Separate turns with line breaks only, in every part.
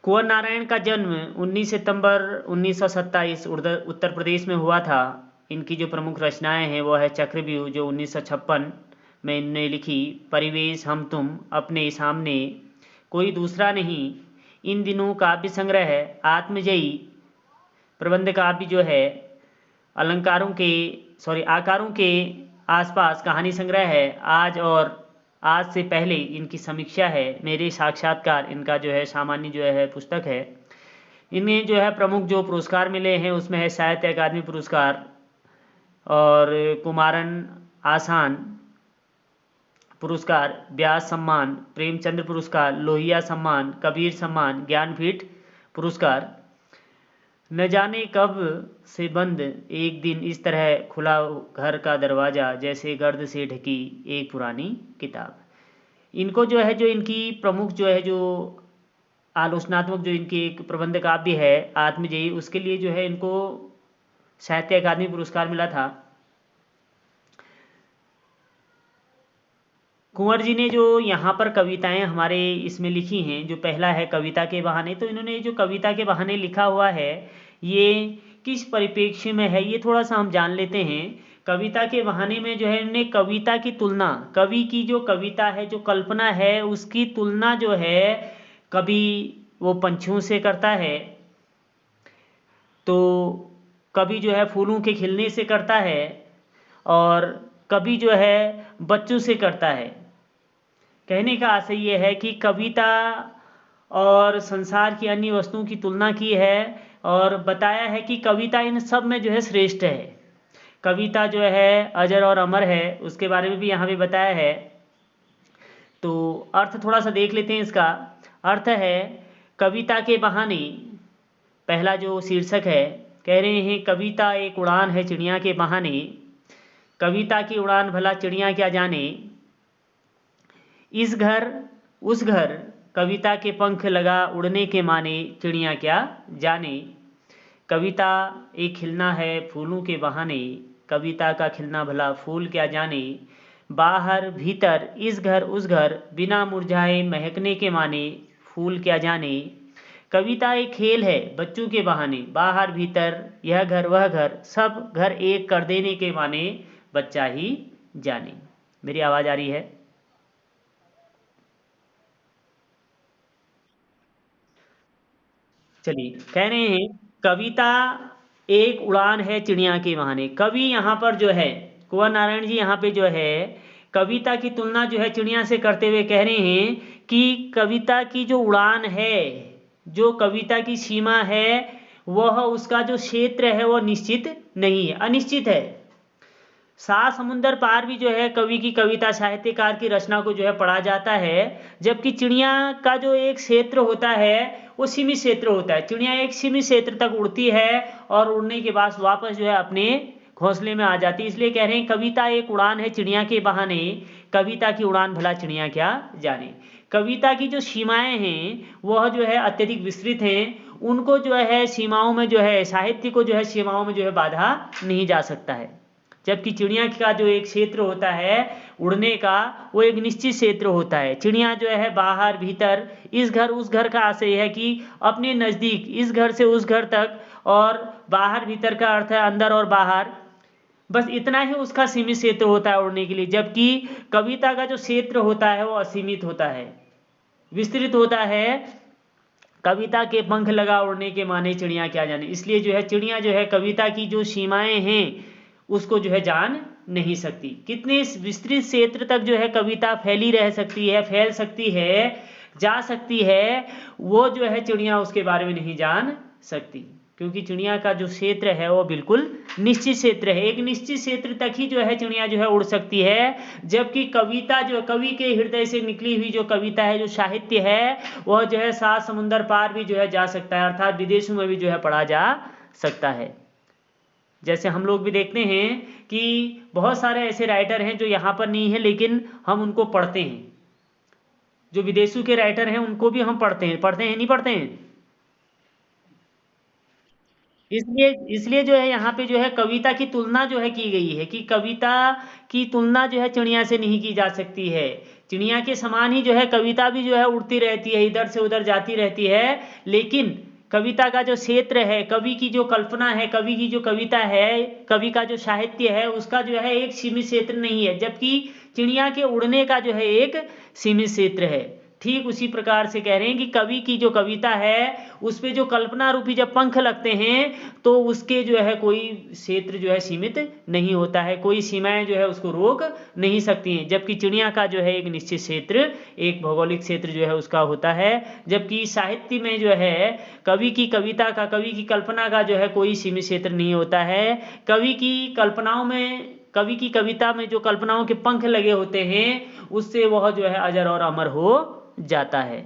कुंवर नारायण का जन्म 19 सितंबर 1927 उत्तर प्रदेश में हुआ था। इनकी जो प्रमुख रचनाएं हैं वो है चक्रव्यूह, जो 1956 में इनने लिखी, परिवेश, हम तुम, अपने सामने, कोई दूसरा नहीं, इन दिनों काव्य संग्रह है, आत्मजयी, प्रबंध काव्य जो है, आकारों के आसपास कहानी संग्रह है, आज और आज से पहले इनकी समीक्षा है, मेरे साक्षात्कार इनका जो है सामान्य जो है पुस्तक है। इन्हें जो है प्रमुख जो पुरस्कार मिले हैं उसमें है साहित्य अकादमी पुरस्कार और कुमारन आसान पुरस्कार, व्यास सम्मान, प्रेमचंद्र पुरस्कार, लोहिया सम्मान, कबीर सम्मान, ज्ञानपीठ पुरस्कार। न जाने कब से बंद एक दिन इस तरह खुला घर का दरवाज़ा, जैसे गर्द से ढकी एक पुरानी किताब। इनको जो है, जो इनकी प्रमुख जो है जो आलोचनात्मक जो इनकी एक प्रबंध काव्य है आत्मजयी, उसके लिए जो है इनको साहित्य अकादमी पुरस्कार मिला था। कुंवर जी ने जो यहाँ पर कविताएं हमारे इसमें लिखी हैं, जो पहला है कविता के बहाने, तो इन्होंने जो कविता के बहाने लिखा हुआ है ये किस परिप्रेक्ष्य में है ये थोड़ा सा हम जान लेते हैं। कविता के बहाने में जो है इन्होंने कविता की तुलना, कवि की जो कविता है, जो कल्पना है, उसकी तुलना जो है कभी वो पंछियों से करता है, तो कभी जो है फूलों के खिलने से करता है, और कभी जो है बच्चों से करता है। कहने का आशय ये है कि कविता और संसार की अन्य वस्तुओं की तुलना की है और बताया है कि कविता इन सब में जो है श्रेष्ठ है। कविता जो है अजर और अमर है, उसके बारे में भी यहाँ पे बताया है। तो अर्थ थोड़ा सा देख लेते हैं इसका। अर्थ है कविता के बहाने, पहला जो शीर्षक है, कह रहे हैं कविता एक उड़ान है चिड़िया के बहाने, कविता की उड़ान भला चिड़िया क्या जाने, इस घर उस घर कविता के पंख लगा उड़ने के माने, चिड़िया क्या जाने। कविता एक खिलना है फूलों के बहाने, कविता का खिलना भला फूल क्या जाने। बाहर भीतर इस घर उस घर, बिना मुरझाए महकने के माने, फूल क्या जाने। कविता एक खेल है बच्चों के बहाने, बाहर भीतर यह घर वह घर, सब घर एक कर देने के माने, बच्चा ही जाने। मेरी आवाज़ आ रही है? चलिए, कह रहे हैं कविता एक उड़ान है चिड़िया के बहाने। कवि यहाँ पर जो है कुंवर नारायण जी यहाँ पे जो है कविता की तुलना जो है चिड़िया से करते हुए कह रहे हैं कि कविता की जो उड़ान है, जो कविता की सीमा है, वह उसका जो क्षेत्र है वो निश्चित नहीं है, अनिश्चित है। सात समुंदर पार भी जो है कवि की कविता, साहित्यकार की रचना को जो है पढ़ा जाता है, जबकि चिड़िया का जो एक क्षेत्र होता है वो सीमित क्षेत्र होता है। चिड़िया एक सीमित क्षेत्र तक उड़ती है और उड़ने के बाद वापस जो है अपने घोंसले में आ जाती है। इसलिए कह रहे हैं कविता एक उड़ान है चिड़िया के बहाने, कविता की उड़ान भला चिड़िया क्या जाने। कविता की जो सीमाएं हैं वह जो है अत्यधिक विस्तृत हैं, उनको जो है सीमाओं में जो है, साहित्य को जो है सीमाओं में जो है बाधा नहीं जा सकता है। जबकि चिड़िया का जो एक क्षेत्र होता है उड़ने का, वो एक निश्चित क्षेत्र होता है। चिड़िया जो है बाहर भीतर इस घर उस घर का आशय है कि अपने नज़दीक, इस घर से उस घर तक, और बाहर भीतर का अर्थ है अंदर और बाहर, बस इतना ही उसका सीमित क्षेत्र होता है उड़ने के लिए। जबकि कविता का जो क्षेत्र होता है वो असीमित होता है, विस्तृत होता है। कविता के पंख लगा उड़ने के माने, चिड़िया क्या जाने। इसलिए जो है चिड़िया जो है कविता की जो सीमाएं हैं उसको जो है जान नहीं सकती। कितने विस्तृत क्षेत्र तक जो है कविता फैली रह सकती है, फैल सकती है, जा सकती है, वो जो है चिड़िया उसके बारे में नहीं जान सकती, क्योंकि चिड़िया का जो क्षेत्र है वो बिल्कुल निश्चित क्षेत्र है। एक निश्चित क्षेत्र तक ही जो है चिड़िया जो है उड़ सकती है। जबकि कविता जो कवि के हृदय से निकली हुई जो कविता है, जो साहित्य है, वह जो है सात समुंदर पार भी जो है जा सकता है, अर्थात विदेशों में भी जो है पढ़ा जा सकता है। जैसे हम लोग भी देखते हैं कि बहुत सारे ऐसे राइटर हैं जो यहाँ पर नहीं है लेकिन हम उनको पढ़ते हैं, जो विदेशों के राइटर हैं उनको भी हम पढ़ते हैं नहीं पढ़ते हैं। इसलिए इसलिए जो है यहाँ पे जो है कविता की तुलना जो है की गई है कि कविता की तुलना जो है चिड़िया से नहीं की जा सकती है। चिड़िया के समान ही जो है कविता भी जो है उड़ती रहती है, इधर से उधर जाती रहती है, लेकिन कविता का जो क्षेत्र है, कवि की जो कल्पना है, कवि की जो कविता है, कवि का जो साहित्य है, उसका जो है एक सीमित क्षेत्र नहीं है, जबकि चिड़िया के उड़ने का जो है एक सीमित क्षेत्र है। ठीक उसी प्रकार से कह रहे हैं कि कवि की जो कविता है उस पे जो कल्पना रूपी जब पंख लगते हैं तो उसके जो है कोई क्षेत्र जो है सीमित नहीं होता है, कोई सीमाएं जो है उसको रोक नहीं सकती हैं, जबकि चिड़िया का जो है एक निश्चित क्षेत्र, एक भौगोलिक क्षेत्र जो है उसका होता है। जबकि साहित्य में जो है कवि की कविता का, कवि की कल्पना का जो है कोई सीमित क्षेत्र नहीं होता है। कवि की कल्पनाओं में, कवि की कविता में जो कल्पनाओं के पंख लगे होते हैं उससे वह जो है अजर और अमर हो जाता है।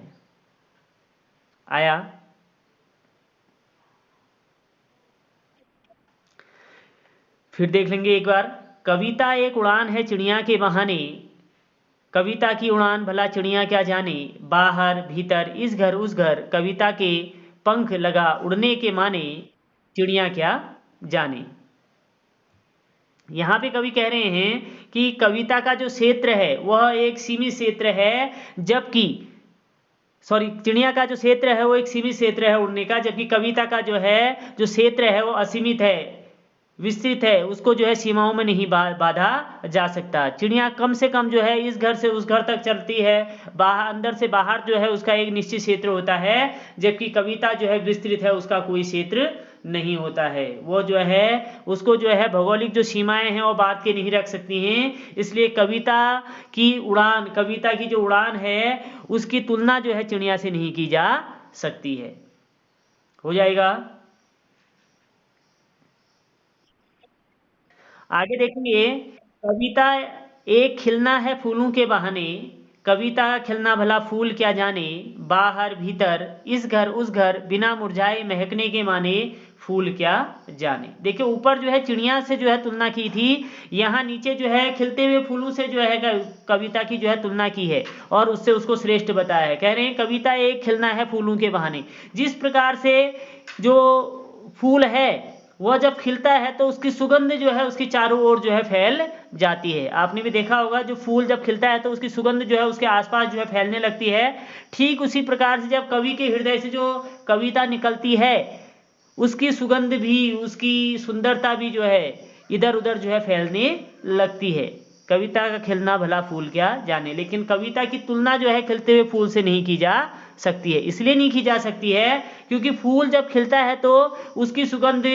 आया? फिर देख लेंगे एक बार। कविता एक उड़ान है चिड़िया के बहाने, कविता की उड़ान भला चिड़िया क्या जाने, बाहर भीतर इस घर उस घर, कविता के पंख लगा उड़ने के माने, चिड़िया क्या जाने। यहाँ पे कवि कह रहे हैं कि कविता का जो क्षेत्र है वह एक सीमित क्षेत्र है, जबकि चिड़िया का जो क्षेत्र है वो एक सीमित क्षेत्र है उड़ने का, जबकि कविता का जो है जो क्षेत्र है वो असीमित है, विस्तृत है, उसको जो है सीमाओं में नहीं बाधा जा सकता। चिड़िया कम से कम जो है इस घर से उस घर तक चलती है, बाहर अंदर से बाहर जो है उसका एक निश्चित क्षेत्र होता है, जबकि कविता जो है विस्तृत है, उसका कोई क्षेत्र नहीं होता है। वो जो है उसको जो है भौगोलिक जो सीमाएं हैं वो बात के नहीं रख सकती हैं, इसलिए कविता की उड़ान, कविता की जो उड़ान है उसकी तुलना जो है चिड़िया से नहीं की जा सकती है। हो जाएगा? आगे देखेंगे। कविता एक खिलना है फूलों के बहाने, कविता का खिलना भला फूल क्या जाने, बाहर भीतर इस घर उस घर, बिना मुरझाए महकने के माने, फूल क्या जाने। देखिए ऊपर जो है चिड़िया से जो है तुलना की थी, यहाँ नीचे जो है खिलते हुए फूलों से जो है कविता की जो है तुलना की है और उससे उसको श्रेष्ठ बताया है। कह रहे हैं कविता एक खिलना है फूलों के बहाने, जिस प्रकार से जो फूल है वह जब खिलता है तो उसकी सुगंध जो है उसकी चारों ओर जो है फैल जाती है। आपने भी देखा होगा जो फूल जब खिलता है तो उसकी सुगंध जो है उसके आसपास जो है फैलने लगती है। ठीक उसी प्रकार से जब कवि के हृदय से जो कविता निकलती है उसकी सुगंध भी, उसकी सुंदरता भी जो है इधर उधर जो है फैलने लगती है। कविता का खिलना भला फूल क्या जाने, लेकिन कविता की तुलना जो है खिलते हुए फूल से नहीं की जा सकती है। इसलिए नहीं की जा सकती है क्योंकि फूल जब खिलता है तो उसकी सुगंध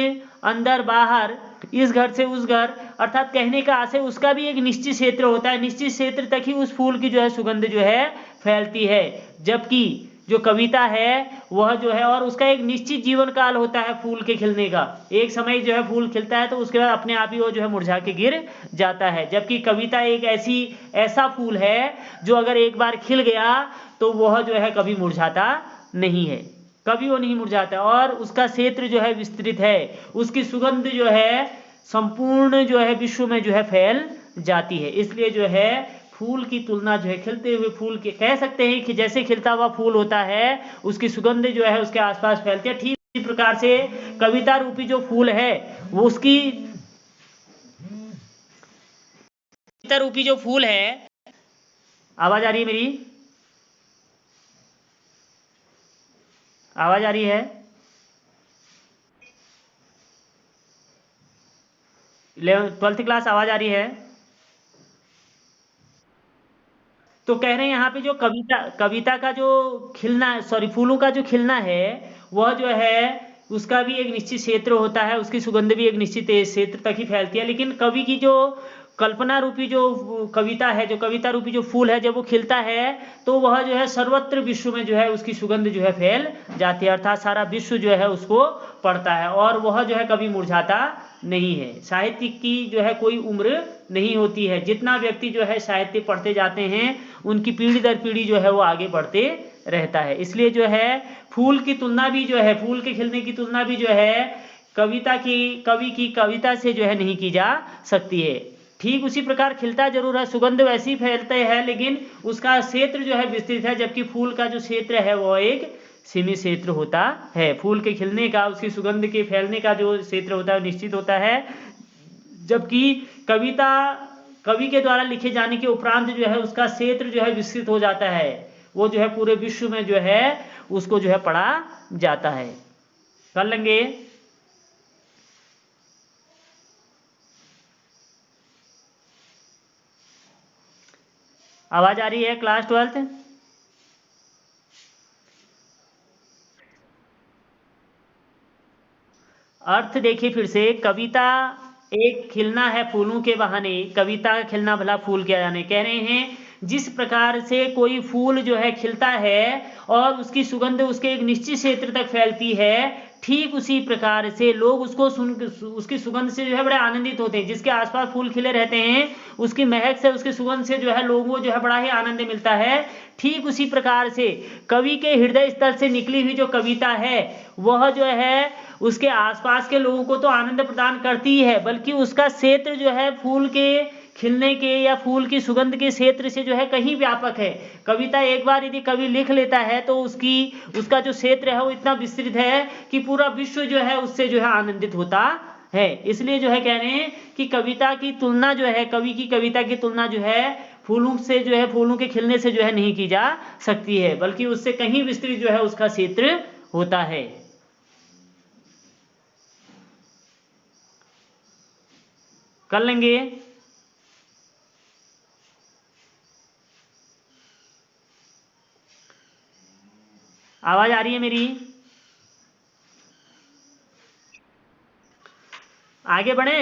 अंदर बाहर इस घर से उस घर, अर्थात कहने का आशय उसका भी एक निश्चित क्षेत्र होता है, निश्चित क्षेत्र तक ही उस फूल की जो है सुगंध जो है फैलती है। जबकि जो कविता है वह जो है और उसका एक निश्चित जीवन काल होता है फूल के खिलने का, एक समय जो है फूल खिलता है तो उसके बाद अपने आप ही वो जो है मुरझा के गिर जाता है। जबकि कविता एक ऐसा फूल है जो अगर एक बार खिल गया तो वह जो है कभी मुरझाता नहीं है, कभी वो नहीं मुरझाता और उसका क्षेत्र जो है विस्तृत है, उसकी सुगंध जो है संपूर्ण जो है विश्व में जो है फैल जाती है। इसलिए जो है फूल की तुलना जो है खिलते हुए फूल के कह सकते हैं कि जैसे खिलता हुआ फूल होता है उसकी सुगंध जो है उसके आसपास फैलती है, ठीक इसी प्रकार से कविता रूपी जो फूल है वो उसकी कविता रूपी जो फूल है। आवाज आ रही है मेरी? आवाज आ रही है? 12th क्लास आवाज आ रही है? तो कह रहे हैं यहाँ पे जो कविता का जो खिलना, फूलों का जो खिलना है वह जो है उसका भी एक निश्चित क्षेत्र होता है, उसकी सुगंध भी एक निश्चित क्षेत्र तक ही फैलती है। लेकिन कवि की जो कल्पना रूपी जो कविता है, जो कविता रूपी जो फूल है, जब वो खिलता है तो वह जो है सर्वत्र विश्व में जो है उसकी सुगंध जो है फैल जाती है, अर्थात सारा विश्व जो है उसको पढ़ता है और वह जो है कभी मुरझाता नहीं है। साहित्य की जो है कोई उम्र नहीं होती है, जितना व्यक्ति जो है साहित्य पढ़ते जाते हैं उनकी पीढ़ी दर पीढ़ी जो है वो आगे बढ़ते रहता है। इसलिए जो है फूल की तुलना भी जो है, फूल के खिलने की तुलना भी जो है कवि की कविता से जो है नहीं की जा सकती है। ठीक उसी प्रकार खिलता जरूर है, सुगंध वैसी फैलते हैं, लेकिन उसका क्षेत्र जो है विस्तृत है, जबकि फूल का जो क्षेत्र है वो एक सीमित क्षेत्र होता है। फूल के खिलने का, उसकी सुगंध के फैलने का जो क्षेत्र होता है निश्चित होता है, जबकि कवि के द्वारा लिखे जाने के उपरांत जो है उसका क्षेत्र जो है विस्तृत हो जाता है, वो जो है पूरे विश्व में जो है उसको जो है पढ़ा जाता है। कर लेंगे। आवाज आ रही है क्लास 12th? अर्थ देखिए फिर से, कविता एक खिलना है फूलों के बहाने, कविता का खिलना भला फूल क्या जाने। कह रहे हैं जिस प्रकार से कोई फूल जो है खिलता है और उसकी सुगंध उसके एक निश्चित क्षेत्र तक फैलती है, ठीक उसी प्रकार से लोग उसको सुन उसकी सुगंध से जो है बड़े आनंदित होते हैं। जिसके आसपास फूल खिले रहते हैं उसकी महक से, उसकी सुगंध से जो है लोगों को जो है बड़ा ही आनंद मिलता है। ठीक उसी प्रकार से कवि के हृदय स्थल से निकली हुई जो कविता है वह जो है उसके आसपास के लोगों को तो आनंद प्रदान करती है, बल्कि उसका क्षेत्र जो है फूल के खिलने के या फूल की सुगंध के क्षेत्र से जो है कहीं व्यापक है। कविता एक बार यदि कवि लिख लेता है तो उसका जो क्षेत्र है वो इतना विस्तृत है कि पूरा विश्व जो है उससे जो है आनंदित होता है। इसलिए जो है कह रहे हैं कि कविता की तुलना जो है, कवि की कविता की तुलना जो है फूलों से जो है, फूलों के खिलने से जो है नहीं की जा सकती है, बल्कि उससे कहीं विस्तृत जो है उसका क्षेत्र होता है। कर लेंगे। आवाज आ रही है मेरी? आगे बढ़े,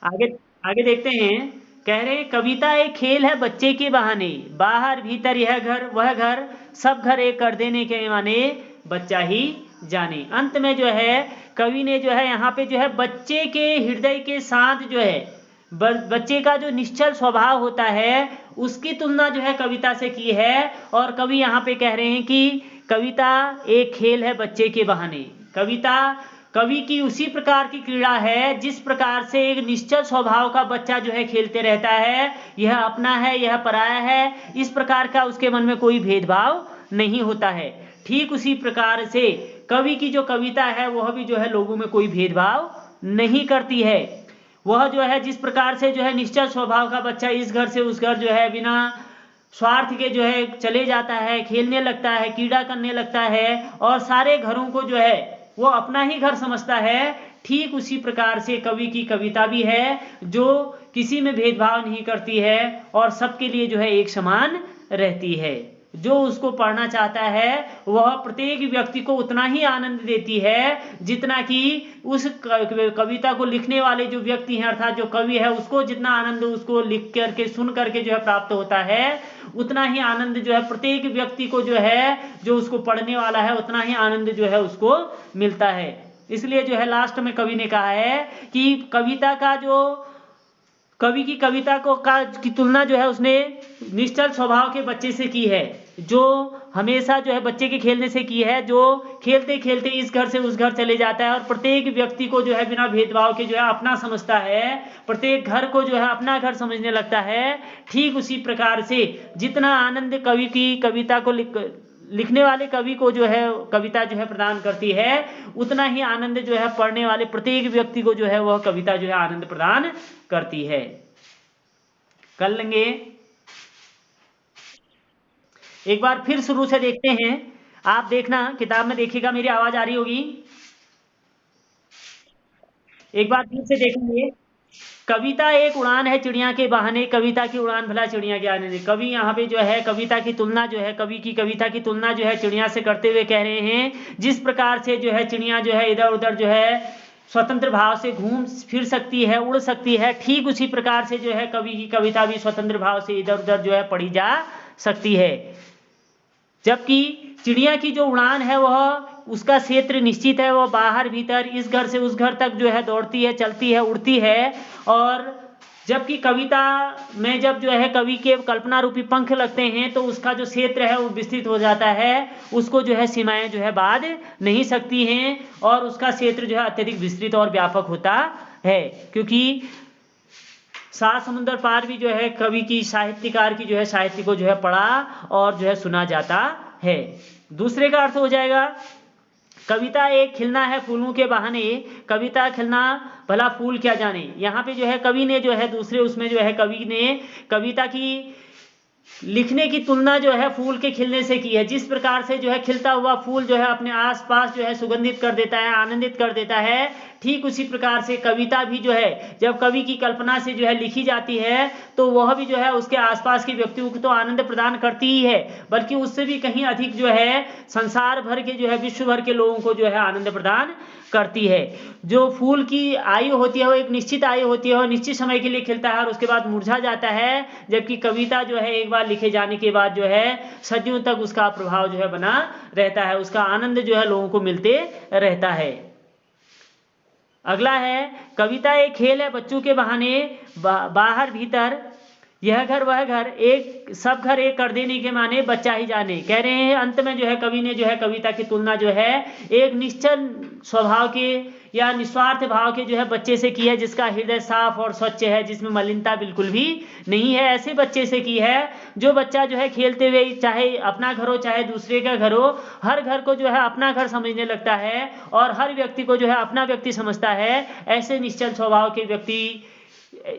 आगे आगे देखते हैं। कह रहे हैं कविता एक खेल है बच्चे के बहाने, बाहर भीतर यह घर वह घर, सब घर एक कर देने के माने, बच्चा ही जाने। अंत में जो है कवि ने जो है यहाँ पे जो है बच्चे के हृदय के साथ जो है बच्चे का जो निश्चल स्वभाव होता है उसकी तुलना जो है कविता से की है। और कवि यहाँ पे कह रहे हैं कि कविता एक खेल है बच्चे के बहाने। कविता कवि की उसी प्रकार की क्रीड़ा है जिस प्रकार से एक निश्चल स्वभाव का बच्चा जो है खेलते रहता है, यह अपना है यह पराया है, इस प्रकार का उसके मन में कोई भेदभाव नहीं होता है। ठीक उसी प्रकार से कवि की जो कविता है वह भी जो है लोगों में कोई भेदभाव नहीं करती है। वह जो है जिस प्रकार से जो है निश्चल स्वभाव का बच्चा इस घर से उस घर जो है बिना स्वार्थ के जो है चले जाता है, खेलने लगता है, क्रीड़ा करने लगता है और सारे घरों को जो है वो अपना ही घर समझता है। ठीक उसी प्रकार से कवि की कविता भी है जो किसी में भेदभाव नहीं करती है और सबके लिए जो है एक समान रहती है। जो उसको पढ़ना चाहता है वह प्रत्येक व्यक्ति को उतना ही आनंद देती है जितना कि उस कविता को लिखने वाले जो व्यक्ति हैं अर्थात जो कवि है उसको जितना आनंद उसको लिख करके सुन करके जो है प्राप्त होता है, उतना ही आनंद जो है प्रत्येक व्यक्ति को जो है जो उसको पढ़ने वाला है उतना ही आनंद जो है उसको मिलता है। इसलिए जो है लास्ट में कवि ने कहा है कि कवि की कविता की तुलना जो है उसने निश्चल स्वभाव के बच्चे से की है, जो हमेशा जो है बच्चे के खेलने से की है, जो खेलते खेलते इस घर से उस घर चले जाता है और प्रत्येक व्यक्ति को जो है बिना भेदभाव के जो है अपना समझता है, प्रत्येक घर को जो है अपना घर समझने लगता है। ठीक उसी प्रकार से जितना आनंद कवि की कविता को लिखने वाले कवि को जो है कविता जो है प्रदान करती है, उतना ही आनंद जो है पढ़ने वाले प्रत्येक व्यक्ति को जो है वह कविता जो है आनंद प्रदान करती है। कर लेंगे। एक बार फिर शुरू से देखते हैं। आप देखना किताब में देखिएगा, मेरी आवाज आ रही होगी। एक बार फिर से देखेंगे। कविता एक उड़ान है चिड़िया के बहाने, कविता की उड़ान भला चिड़िया के आने दे। कवि यहाँ पे जो है कविता की तुलना जो है कवि की कविता की तुलना जो है चिड़िया से करते हुए कह रहे हैं जिस प्रकार से जो है चिड़िया जो है इधर उधर जो है स्वतंत्र भाव से घूम फिर सकती है, उड़ सकती है, ठीक उसी प्रकार से जो है कवि की कविता भी स्वतंत्र भाव से इधर उधर जो है पढ़ी जा सकती है। जबकि चिड़िया की जो उड़ान है वह उसका क्षेत्र निश्चित है, वह बाहर भीतर इस घर से उस घर तक जो है दौड़ती है, चलती है, उड़ती है। और जबकि कविता में जब जो है कवि के कल्पना रूपी पंख लगते हैं तो उसका जो क्षेत्र है वो विस्तृत हो जाता है, उसको जो है सीमाएं जो है बांध नहीं सकती हैं और उसका क्षेत्र जो है अत्यधिक विस्तृत और व्यापक होता है। क्योंकि सात समुद्र पार भी जो है कवि की साहित्यकार की जो है साहित्य को जो है पढ़ा और जो है सुना जाता है। दूसरे का अर्थ हो जाएगा कविता एक खिलना है फूलों के बहाने, कविता खिलना भला फूल क्या जाने। यहाँ पे जो है कवि ने जो है दूसरे उसमें जो है कवि ने कविता की लिखने की तुलना जो है फूल के खिलने से की है। जिस प्रकार से जो है खिलता हुआ फूल जो है अपने आसपास जो है सुगंधित कर देता है, आनंदित कर देता है, ठीक उसी प्रकार से कविता भी जो है जब कवि की कल्पना से जो है लिखी जाती है तो वह भी जो है उसके आसपास के व्यक्तियों को तो आनंद प्रदान करती ही है, बल्कि उससे भी कहीं अधिक जो है संसार भर के जो है विश्व भर के लोगों को जो है आनंद प्रदान करती है। जो फूल की आयु होती है वो एक निश्चित आयु होती है और निश्चित समय के लिए खिलता है और उसके बाद मुरझा जाता है, जबकि कविता जो है एक बार लिखे जाने के बाद जो है सदियों तक उसका प्रभाव जो है बना रहता है, उसका आनंद जो है लोगों को मिलते रहता है। अगला है कविता एक खेल है बच्चों के बहाने, बाहर भीतर यह घर वह घर, एक सब घर एक कर देने के माने बच्चा ही जाने। कह रहे हैं अंत में जो है कवि ने जो है कविता की तुलना जो है एक निश्चल स्वभाव के या निस्वार्थ भाव के जो है बच्चे से की है, जिसका हृदय साफ और स्वच्छ है, जिसमें मलिनता बिल्कुल भी नहीं है। ऐसे बच्चे से की है जो बच्चा जो है खेलते हुए चाहे अपना घर हो चाहे दूसरे का घर हो, हर घर को जो है अपना घर समझने लगता है और हर व्यक्ति को जो है अपना व्यक्ति समझता है। ऐसे निश्चल स्वभाव के व्यक्ति,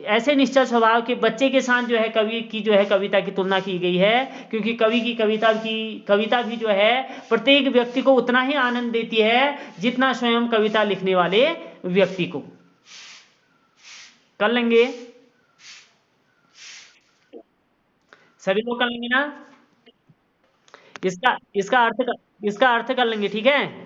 ऐसे निश्चल स्वभाव के बच्चे के साथ जो है कवि की जो है कविता की तुलना की गई है, क्योंकि कवि की कविता भी जो है प्रत्येक व्यक्ति को उतना ही आनंद देती है जितना स्वयं कविता लिखने वाले व्यक्ति को। कर लेंगे सभी लोग, कर लेंगे ना? इसका इसका अर्थ कर लेंगे, ठीक है।